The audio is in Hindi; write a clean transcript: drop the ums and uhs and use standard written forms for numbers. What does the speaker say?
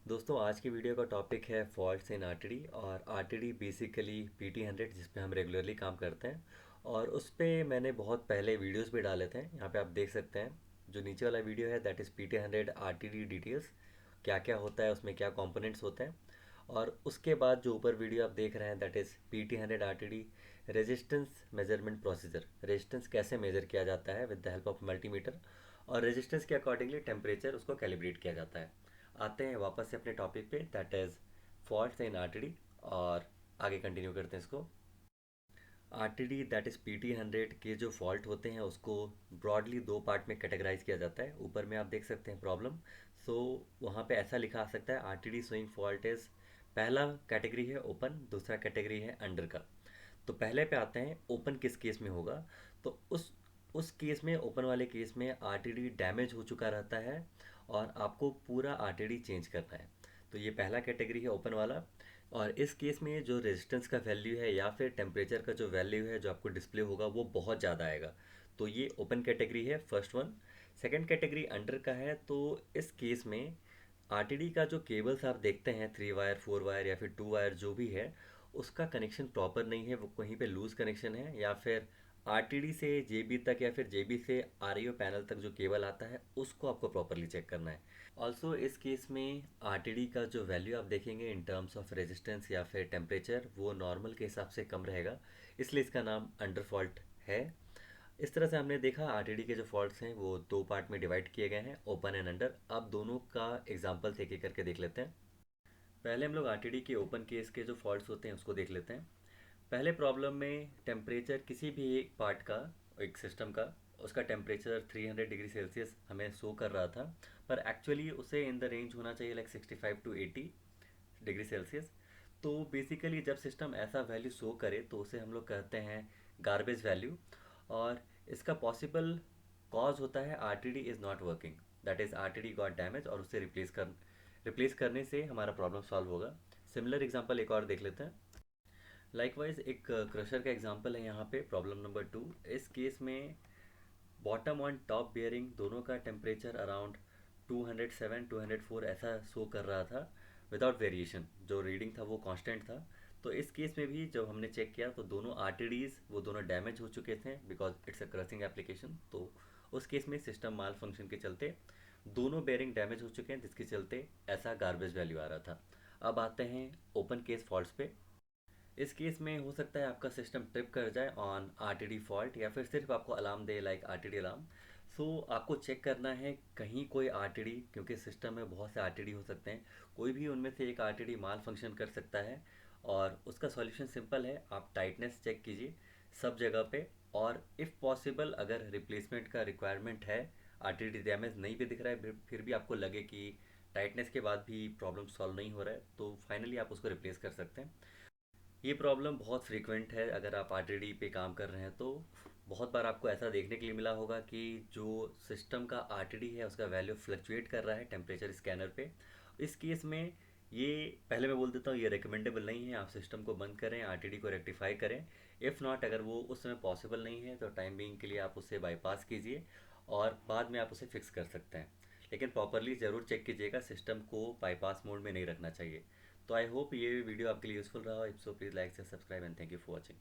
दोस्तों आज की वीडियो का टॉपिक है फॉल्ट्स इन आरटीडी। और आरटीडी बेसिकली PT100 जिस पे हम रेगुलरली काम करते हैं। और उस पे मैंने बहुत पहले वीडियोस भी डाले थे, यहाँ पे आप देख सकते हैं। जो नीचे वाला वीडियो है that is PT100 RTD details, क्या क्या होता है उसमें, क्या कंपोनेंट्स होते हैं। और उसके बाद जो ऊपर वीडियो आप देख रहे हैं that is PT100 RTD resistance measurement procedure. Resistance कैसे मेजर किया जाता है with the help of multimeter, और रेजिस्टेंस के अकॉर्डिंगली टेम्परेचर उसको कैलिब्रेट किया जाता है। आते हैं वापस से अपने टॉपिक पे that is faults in RTD, और आगे कंटिन्यू करते हैं इसको। आरटीडी दैट इज़ PT100 के जो फॉल्ट होते हैं उसको ब्रॉडली दो पार्ट में कैटेगराइज किया जाता है। ऊपर में आप देख सकते हैं प्रॉब्लम। सो वहाँ पे ऐसा लिखा आ सकता है आरटीडी शोइंग फॉल्ट इज़, पहला कैटेगरी है ओपन, दूसरा कैटेगरी है अंडर का। तो पहले पे आते हैं ओपन किस केस में होगा। तो उस केस में, ओपन वाले केस में आरटीडी डैमेज हो चुका रहता है और आपको पूरा आरटीडी चेंज करना है। तो ये पहला कैटेगरी है ओपन वाला। और इस केस में जो रेजिस्टेंस का वैल्यू है या फिर टेम्परेचर का जो वैल्यू है जो आपको डिस्प्ले होगा वो बहुत ज़्यादा आएगा। तो ये ओपन कैटेगरी है first one. Second category under का है। तो इस केस में आरटीडी का जो केबल्स आप देखते हैं, 3 वायर 4 वायर या फिर 2 वायर जो भी है, उसका कनेक्शन प्रॉपर नहीं है, वो कहीं पे लूज़ कनेक्शन है, या फिर आरटीडी से जेबी तक या फिर जेबी से आरईओ पैनल तक जो केबल आता है उसको आपको प्रॉपरली चेक करना है। ऑल्सो इस केस में आरटीडी का जो वैल्यू आप देखेंगे इन टर्म्स ऑफ रेजिस्टेंस या फिर टेम्परेचर वो नॉर्मल के हिसाब से कम रहेगा, इसलिए इसका नाम अंडर फॉल्ट है। इस तरह से हमने देखा आरटीडी के जो फॉल्ट्स हैं वो दो पार्ट में डिवाइड किए गए हैं, ओपन एंड अंडर। अब दोनों का एग्जाम्पल्स एक एक करके देख लेते हैं। पहले हम लोग आरटीडी के ओपन केस के जो फॉल्ट्स होते हैं उसको देख लेते हैं। पहले प्रॉब्लम में टेम्परेचर किसी भी एक पार्ट का, एक सिस्टम का, उसका टेम्परेचर 300 डिग्री सेल्सियस हमें शो कर रहा था, पर एक्चुअली उसे इन द रेंज होना चाहिए लाइक 65 to 80 डिग्री सेल्सियस। तो बेसिकली जब सिस्टम ऐसा वैल्यू शो करे तो उसे हम लोग कहते हैं गार्बेज वैल्यू। और इसका पॉसिबल कॉज होता है RTD is not working, that is RTD got damage, और उसे रिप्लेस करने से हमारा प्रॉब्लम सॉल्व होगा। सिमिलर एग्जांपल एक और देख लेते हैं। लाइकवाइज एक क्रशर का एग्जांपल है यहाँ पे, प्रॉब्लम नंबर 2। इस केस में बॉटम और टॉप बियरिंग दोनों का टेम्परेचर अराउंड 207 204 ऐसा शो कर रहा था विदाउट वेरिएशन, जो रीडिंग था वो कांस्टेंट था। तो इस केस में भी जब हमने चेक किया तो दोनों आरटीडीज वो दोनों डैमेज हो चुके थे because it's a crushing application. तो उस केस में सिस्टम माल फंक्शन के चलते दोनों बेयरिंग डैमेज हो चुके हैं, जिसके चलते ऐसा गार्बेज वैल्यू आ रहा था। अब आते हैं ओपन केस फॉल्ट्स पे। इस केस में हो सकता है आपका सिस्टम ट्रिप कर जाए ऑन आरटीडी फॉल्ट, या फिर सिर्फ आपको अलार्म दे लाइक आरटीडी अलार्म। सो आपको चेक करना है कहीं कोई आरटीडी, क्योंकि सिस्टम में बहुत से आरटीडी हो सकते हैं, कोई भी उनमें से एक आरटीडी माल फंक्शन कर सकता है। और उसका सॉल्यूशन सिंपल है, आप टाइटनेस चेक कीजिए सब जगह पे। और इफ़ पॉसिबल अगर रिप्लेसमेंट का रिक्वायरमेंट है, आरटीडी डैमेज नहीं भी दिख रहा है, फिर भी आपको लगे कि टाइटनेस के बाद भी प्रॉब्लम सॉल्व नहीं हो रहा है, तो फाइनली आप उसको रिप्लेस कर सकते हैं। ये प्रॉब्लम बहुत फ्रीक्वेंट है अगर आप आरटीडी पे काम कर रहे हैं तो। बहुत बार आपको ऐसा देखने के लिए मिला होगा कि जो सिस्टम का आरटीडी है उसका वैल्यू फ्लक्चुएट कर रहा है टेम्परेचर स्कैनर पे। इस केस में ये, पहले मैं बोल देता हूँ, ये रिकमेंडेबल नहीं है। आप सिस्टम को बंद करें, आरटीडी को रेक्टिफाई करें। इफ़ नॉट, अगर वो उस समय पॉसिबल नहीं है तो टाइम बीइंग के लिए आप उसे बाईपास कीजिए और बाद में आप उसे फिक्स कर सकते हैं। लेकिन प्रॉपरली ज़रूर चेक कीजिएगा, सिस्टम को बाईपास मोड में नहीं रखना चाहिए। तो आई होप ये वीडियो आपके लिए यूज़फुल रहा। इफ सो प्लीज़ लाइक से subscribe and thank you for watching.